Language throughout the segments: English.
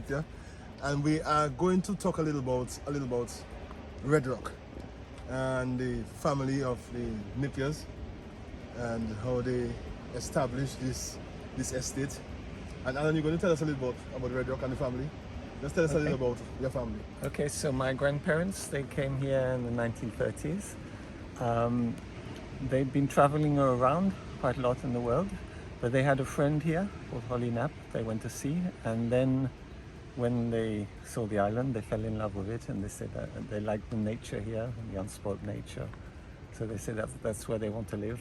meet you, and we are going to talk a little about Red Rock and the family of the Nippiers and how they established this estate. And Alan, you're going to tell us a little about Red Rock and the family. Just tell us a little about your family. Okay, so my grandparents, they came here in the 1930s. They'd been traveling around quite a lot in the world, but they had a friend here called Holly Knapp they went to see, and then when they saw the island, they fell in love with it, and they said that they liked the nature here, the unspoiled nature. So they said that's where they want to live.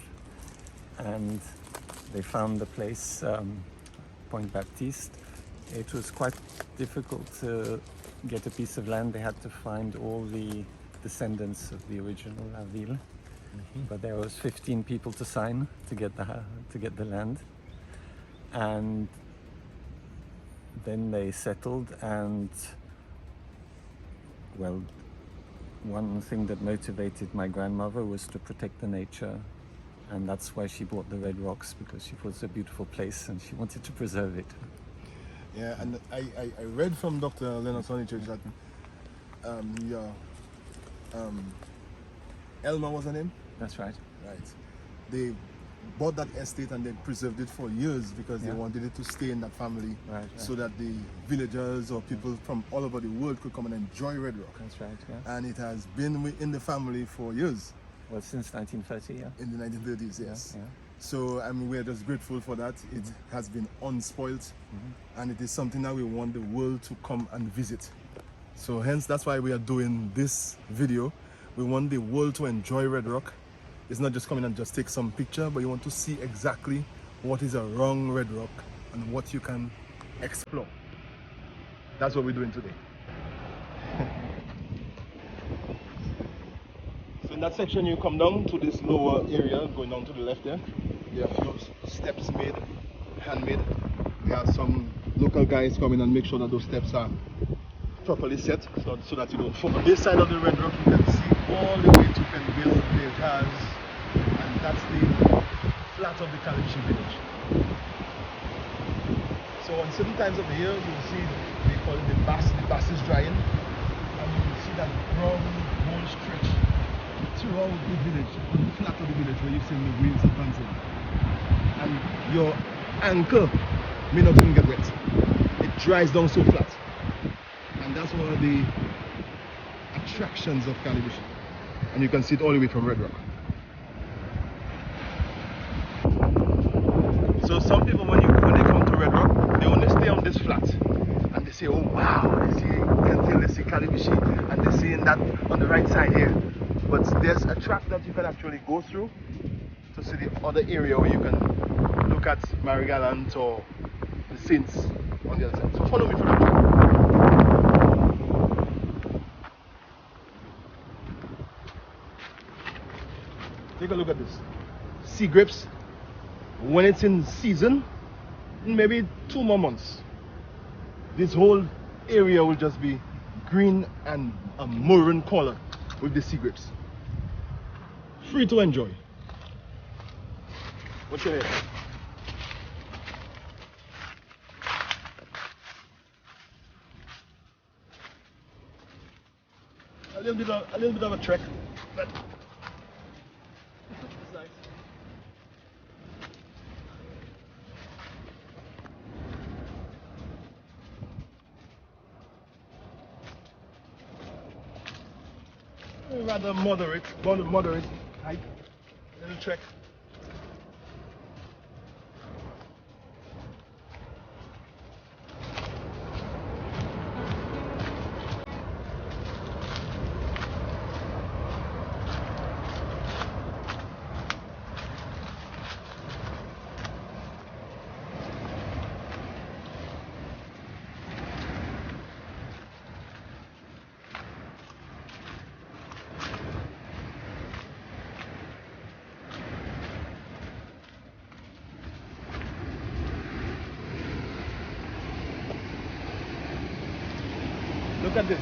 And they found the place, Point Baptiste. It was quite difficult to get a piece of land. They had to find all the descendants of the original La Ville. But there was 15 people to sign to get the land. And then they settled, and well, one thing that motivated my grandmother was to protect the nature, and that's why she bought the Red Rocks, because it was a beautiful place and she wanted to preserve it. Yeah, and I read from Dr. Leonard Honeychurch that Elma was her name? That's right. Right. They bought that estate and they preserved it for years because they wanted it to stay in that family, so that the villagers or people from all over the world could come and enjoy Red Rock. That's right, yeah. And it has been in the family for years. Well, since 1930, yeah. In the 1930s, yes. Yeah. So I mean, we're just grateful for that. It has been unspoilt, and it is something that we want the world to come and visit. So hence, that's why we are doing this video. We want the world to enjoy Red Rock. It's not just coming and just take some picture, but you want to see exactly what is around Red Rock and what you can explore. That's what we're doing today. So in that section, you come down to this lower area, going down to the left there. There are a few steps made, handmade. We have some local guys come in and make sure that those steps are properly set, so that you don't fall. On this side of the Red Rock, you can see all the way to Penville, the Cars, and that's the flat of the Kalishi village. So on certain times of the year, you'll see, they call it the bass is drying, and you will see that brown whole stretch throughout the village, on the flat of the village where you've seen the winds advancing. And your ankle may not even get wet. It dries down so flat. And that's one of the attractions of Calibishi. And you can see it all the way from Red Rock. So some people, when they come to Red Rock, they only stay on this flat. And they say, oh wow, they see Calibishi, and they're seeing that on the right side here. But there's a track that you can actually go through to see the other area where you can look at Marie-Galante or the Saints on the other side. So follow me for the track. Take a look at this. Sea grapes, when it's in season, in maybe 2 more months, this whole area will just be green and a maroon color with the sea grapes. Free to enjoy. What's your name? A little bit of a trek, but it's nice. Rather moderate height, little trek. Look at this.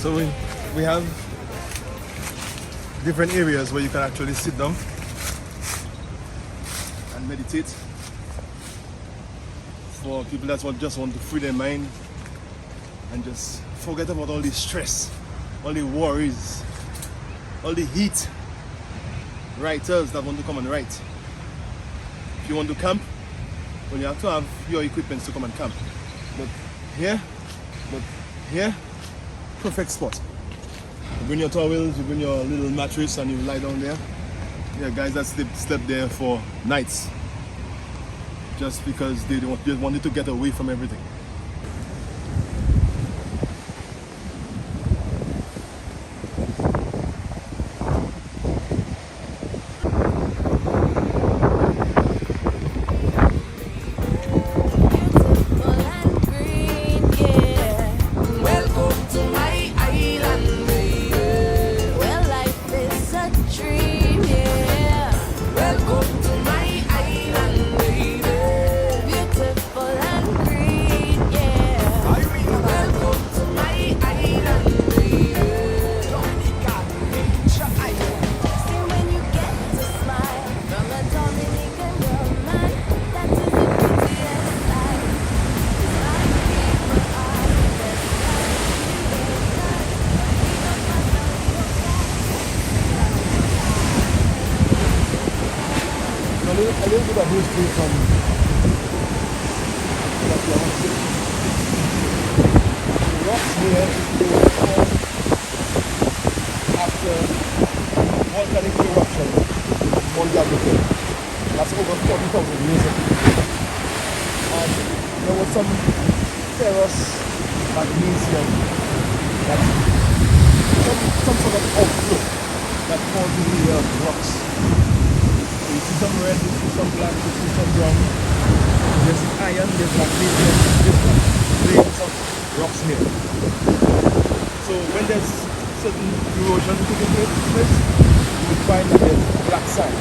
So we have different areas where you can actually sit down and meditate. For people that just want to free their mind and just forget about all the stress, all the worries, all the heat. Writers that want to come and write. If you want to camp, well, you have to have your equipment to come and camp. But here, perfect spot. You bring your towels, you bring your little mattress, and you lie down there. Yeah, guys that slept there for nights, just because they just wanted to get away from everything. A little bit of history from the rocks here after volcanic eruption in Dominica. That's over 40,000 years ago. And there was some ferrous magnesium, that some sort of outflow that caused the rocks. You see some red, you see some black, you see some brown. There's iron, there's magnesium, there's grains of rocks here. So when there's certain erosion taking place, you will find that there's black sand.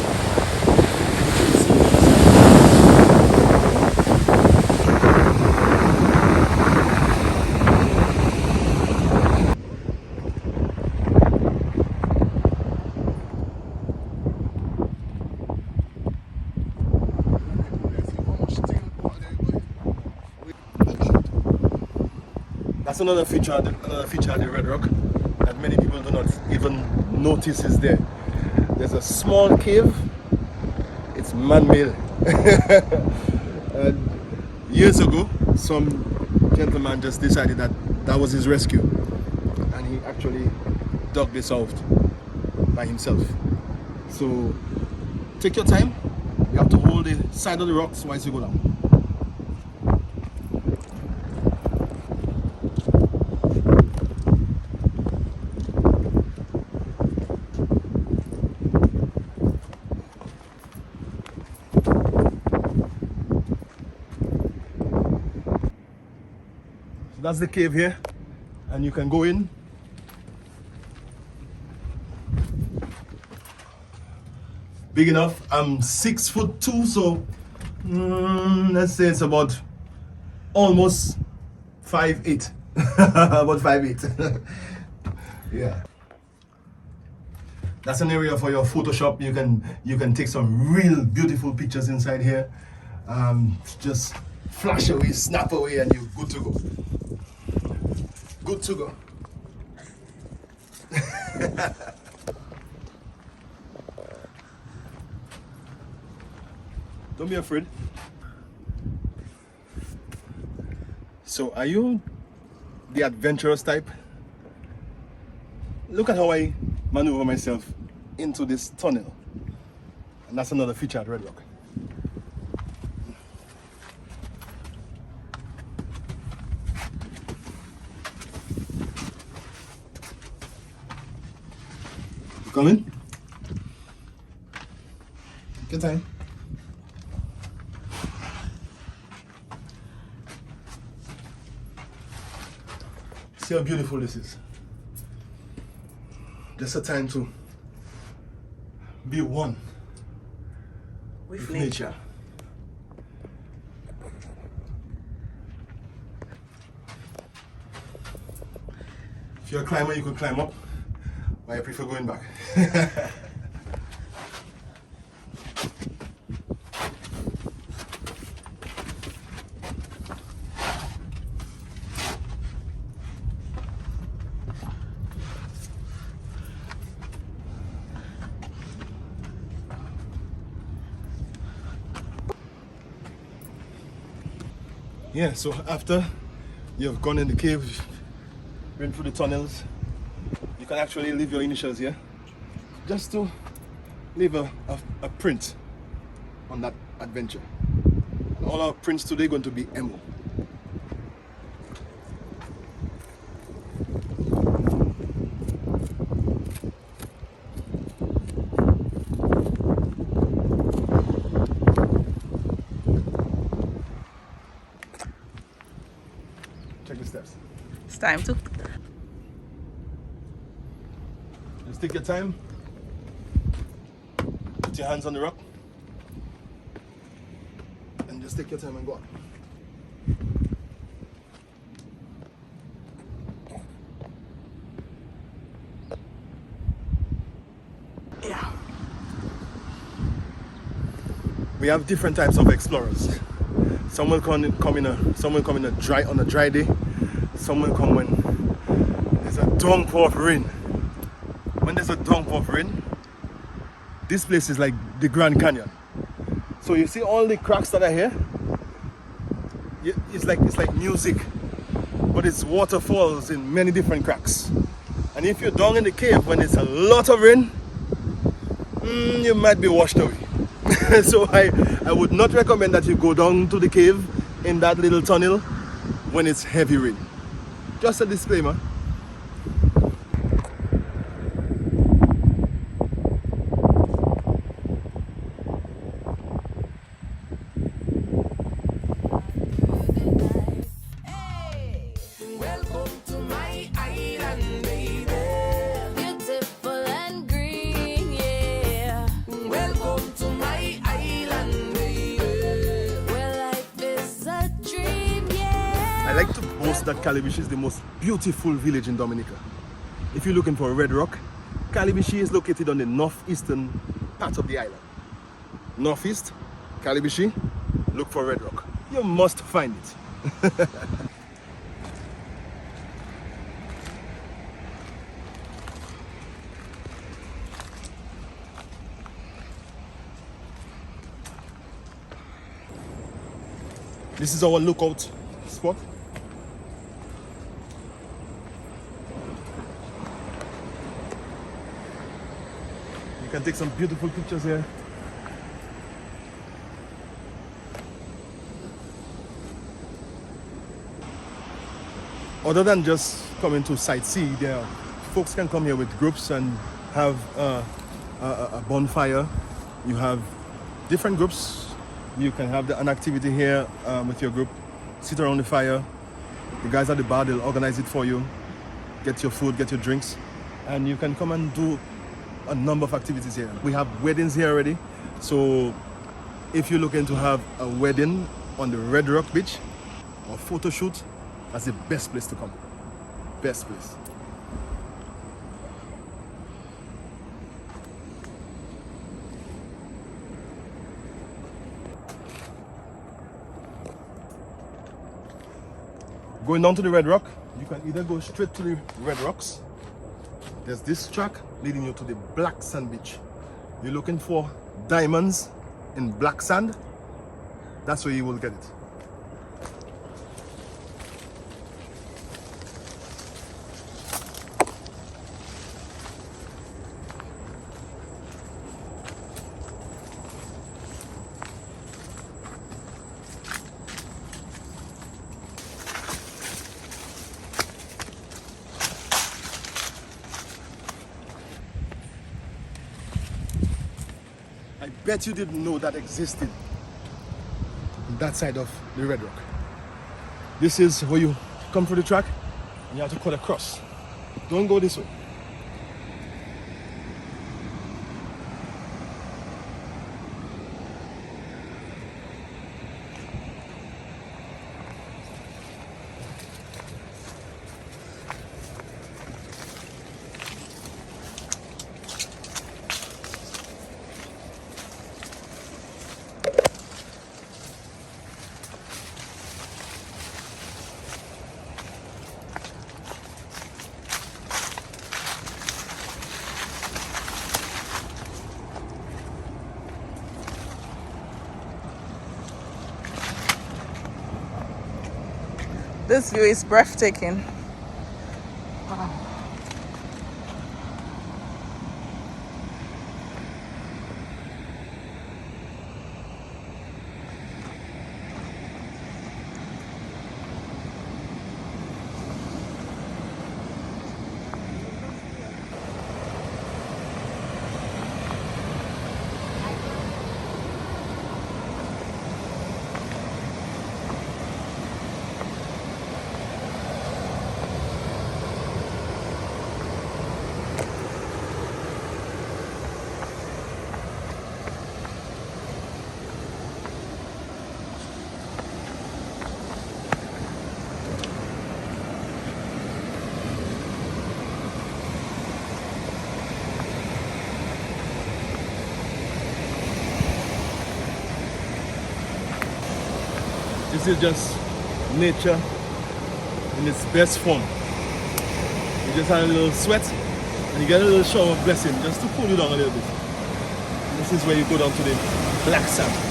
That's another feature of the Red Rock that many people do not even notice is there. There's a small cave. It's man-made. And years ago, some gentleman just decided that that was his rescue, and he actually dug this out by himself. So take your time. You have to hold the side of the rocks once you go down. That's the cave here, and you can go in. Big enough. I'm 6'2", so let's say it's about almost 5'8". About 5'8". Yeah. That's an area for your Photoshop. You can take some real beautiful pictures inside here. Just flash away, snap away, and you're good to go. Good to go. Don't be afraid. So, are you the adventurous type? Look at how I maneuver myself into this tunnel. And that's another feature at Red Rock. You coming? Good time. See how beautiful this is. Just a time to be one with nature. If you're a climber, you can climb up, but I prefer going back. Yeah, so after you've gone in the cave, been through the tunnels, you can actually leave your initials here, just to leave a print on that adventure. And all our prints today are going to be Emo. Check the steps. It's time to. Just take your time. Put your hands on the rock. And just take your time and go up. Yeah. We have different types of explorers. Some will come in a dry day. Some will come when there's a downpour of rain. When there's a downpour of rain, this place is like the Grand Canyon. So you see all the cracks that are here. It's like music, but it's waterfalls in many different cracks. And if you're down in the cave when it's a lot of rain, you might be washed away. So I would not recommend that you go down to the cave in that little tunnel when it's heavy rain. Just a disclaimer. I like to boast that Calibishi is the most beautiful village in Dominica. If you're looking for a red rock, Calibishi is located on the northeastern part of the island. Northeast, Calibishi, look for red rock. You must find it. This is our lookout spot. You can take some beautiful pictures here. Other than just coming to sightsee, there folks can come here with groups and have a bonfire. You have different groups. You can have an activity here with your group. Sit around the fire. The guys at the bar, they'll organize it for you. Get your food, get your drinks, and you can come and do a number of activities here. We have weddings here already. So if you're looking to have a wedding on the Red Rock Beach or photo shoot, that's the best place to come. Best place. Going down to the Red Rock, you can either go straight to the Red Rocks. There's this track leading you to the Black Sand Beach. You're looking for diamonds in black sand, that's where you will get it. I bet you didn't know that existed on that side of the Red Rock. This is where you come through the track and you have to cut across. Don't go this way. This view is breathtaking. This is just nature in its best form. You just had a little sweat and you get a little shower of blessing just to cool you down a little bit. This is where you go down to the black sand.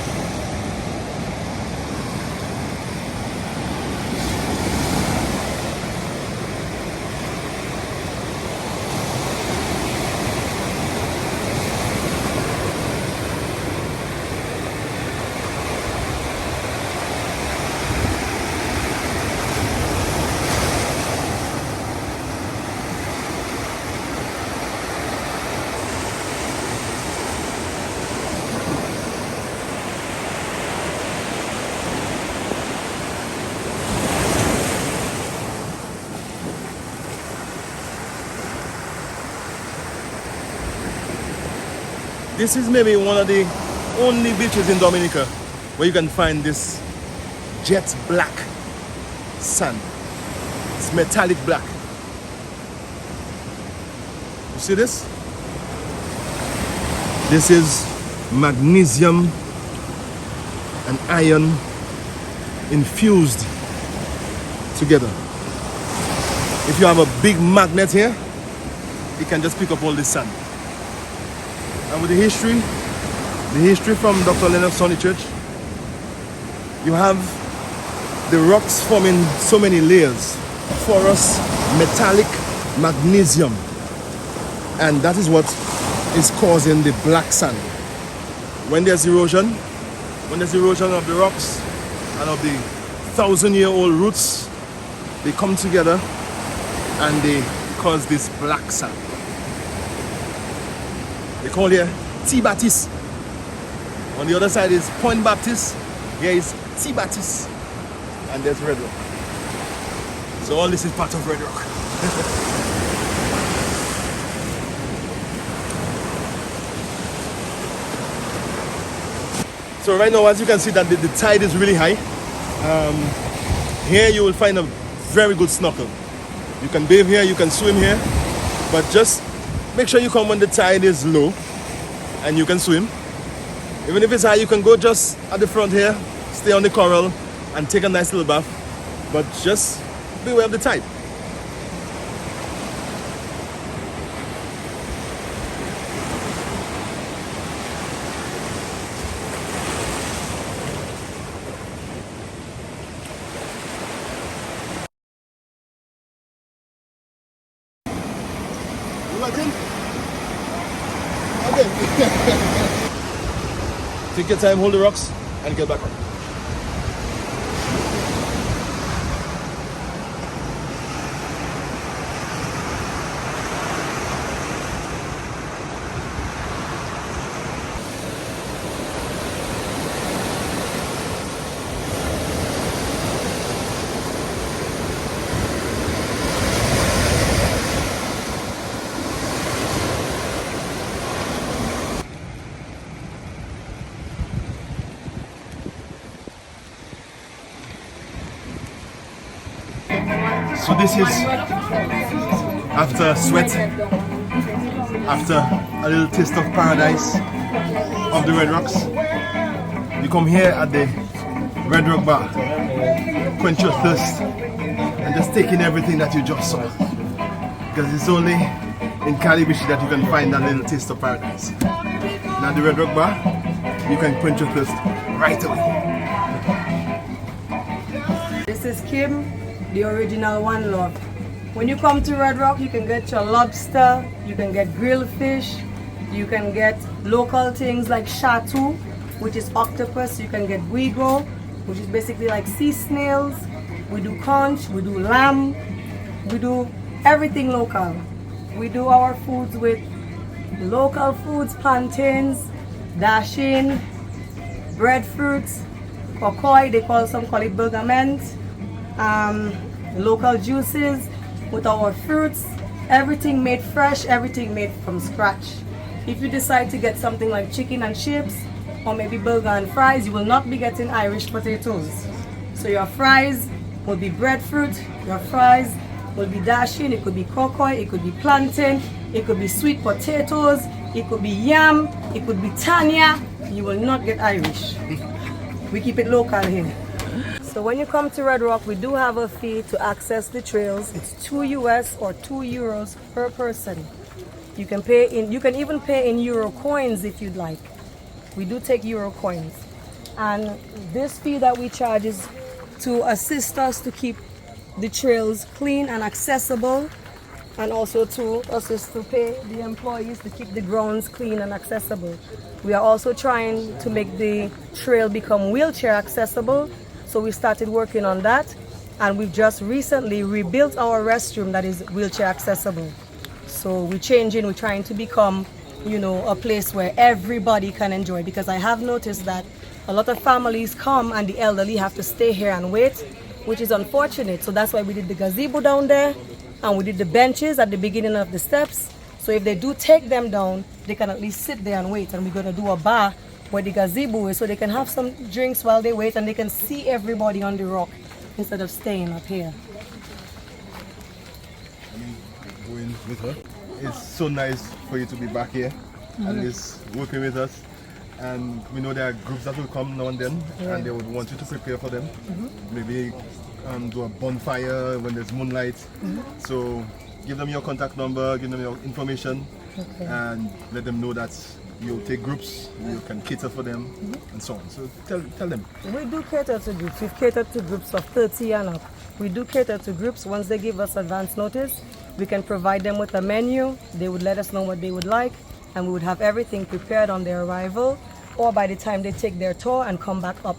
This is maybe one of the only beaches in Dominica where you can find this jet black sand. It's metallic black. You see this? This is magnesium and iron infused together. If you have a big magnet here, it can just pick up all this sand. And with the history from Dr. Leonard's Sonny Church, you have the rocks forming so many layers, porous, metallic, magnesium, and that is what is causing the black sand. When there's erosion of the rocks and of the 1,000-year-old roots, they come together and they cause this black sand. They call here T-Baptiste. On the other side is Point Baptiste. Here is T-Baptiste. And there's Red Rock. So all this is part of Red Rock. So right now, as you can see, that the tide is really high. Here you will find a very good snorkel. You can bathe here, you can swim here, but just make sure you come when the tide is low and you can swim. Even if it's high, you can go just at the front here, stay on the coral and take a nice little bath. But just beware of the tide. Take your time, hold the rocks, and get back up. So this is after sweat, after a little taste of paradise of the Red Rocks. You come here at the Red Rock Bar, quench your thirst, and just take in everything that you just saw. Because it's only in Calibishi that you can find that little taste of paradise. Now the Red Rock Bar, you can quench your thirst right away. This is Kim the original One Love. When you come to Red Rock, you can get your lobster, you can get grilled fish, you can get local things like shatu, which is octopus, you can get guigo, which is basically like sea snails. We do conch, we do lamb, we do everything local. We do our foods with local foods, plantains, dashin, breadfruits, cocoy, they call it bergamot, local juices with our fruits, everything made fresh, everything made from scratch. If you decide to get something like chicken and chips or maybe burger and fries, you will not be getting Irish potatoes. So your fries will be breadfruit, your fries will be dashin, it could be cocoy, it could be plantain, it could be sweet potatoes, it could be yam, it could be tanya. You will not get Irish. We keep it local here. So when you come to Red Rock, we do have a fee to access the trails. It's $2 or €2 per person. You can even pay in euro coins if you'd like. We do take euro coins. And this fee that we charge is to assist us to keep the trails clean and accessible, and also to assist to pay the employees to keep the grounds clean and accessible. We are also trying to make the trail become wheelchair accessible, so we started working on that, and we've just recently rebuilt our restroom that is wheelchair accessible. So we're trying to become, a place where everybody can enjoy, because I have noticed that a lot of families come and the elderly have to stay here and wait, which is unfortunate. So that's why we did the gazebo down there, and we did the benches at the beginning of the steps. So if they do take them down, they can at least sit there and wait. And we're going to do a bar where the gazebo is, so they can have some drinks while they wait, and they can see everybody on the rock instead of staying up here. Going with her. It's so nice for you to be back here and just working with us. And we know there are groups that will come now and then, and they would want you to prepare for them. Maybe do a bonfire when there's moonlight. So give them your contact number, give them your information, and let them know that you take groups, you can cater for them, and so on. So tell them. We do cater to groups. We've catered to groups of 30 and up. We do cater to groups. Once they give us advance notice, we can provide them with a menu. They would let us know what they would like, and we would have everything prepared on their arrival, or by the time they take their tour and come back up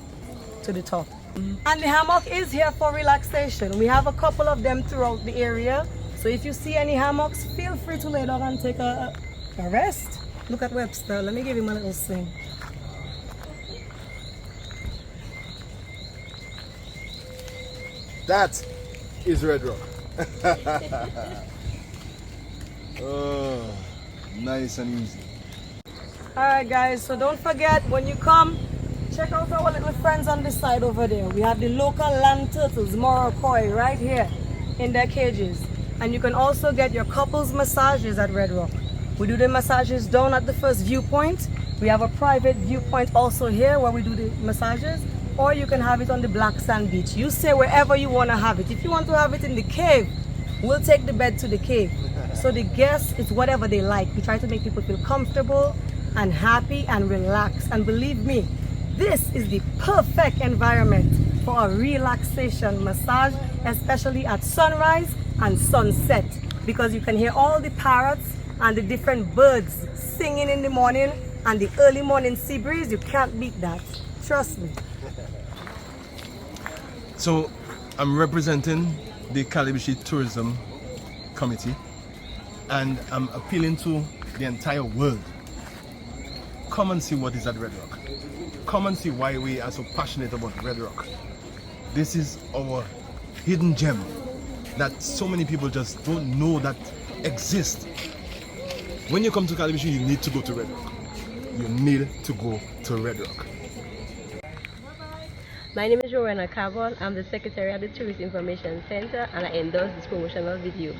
to the top. And the hammock is here for relaxation. We have a couple of them throughout the area. So if you see any hammocks, feel free to lay down and take a rest. Look at Webster. Let me give him a little swing. That is Red Rock. Oh, nice and easy. Alright guys, so don't forget, when you come, check out our little friends on the side over there. We have the local land turtles, Moroccoy, right here in their cages. And you can also get your couples massages at Red Rock. We do the massages down at the first viewpoint. We have a private viewpoint also here where we do the massages. Or you can have it on the black sand beach. You say wherever you want to have it. If you want to have it in the cave, we'll take the bed to the cave. So the guests, it's whatever they like. We try to make people feel comfortable and happy and relaxed. And believe me, this is the perfect environment for a relaxation massage, especially at sunrise and sunset, because you can hear all the parrots and the different birds singing in the morning, and the early morning sea breeze. You can't beat that, trust me. So I'm representing the Calibishi Tourism Committee, and I'm appealing to the entire world. Come and see what is at Red Rock. Come and see why we are so passionate about Red Rock. This is our hidden gem that so many people just don't know that exists. When you come to Calibishi, you need to go to Red Rock. You need to go to Red Rock. My name is Rowena Cabot. I'm the Secretary of the Tourist Information Center, and I endorse this promotional video.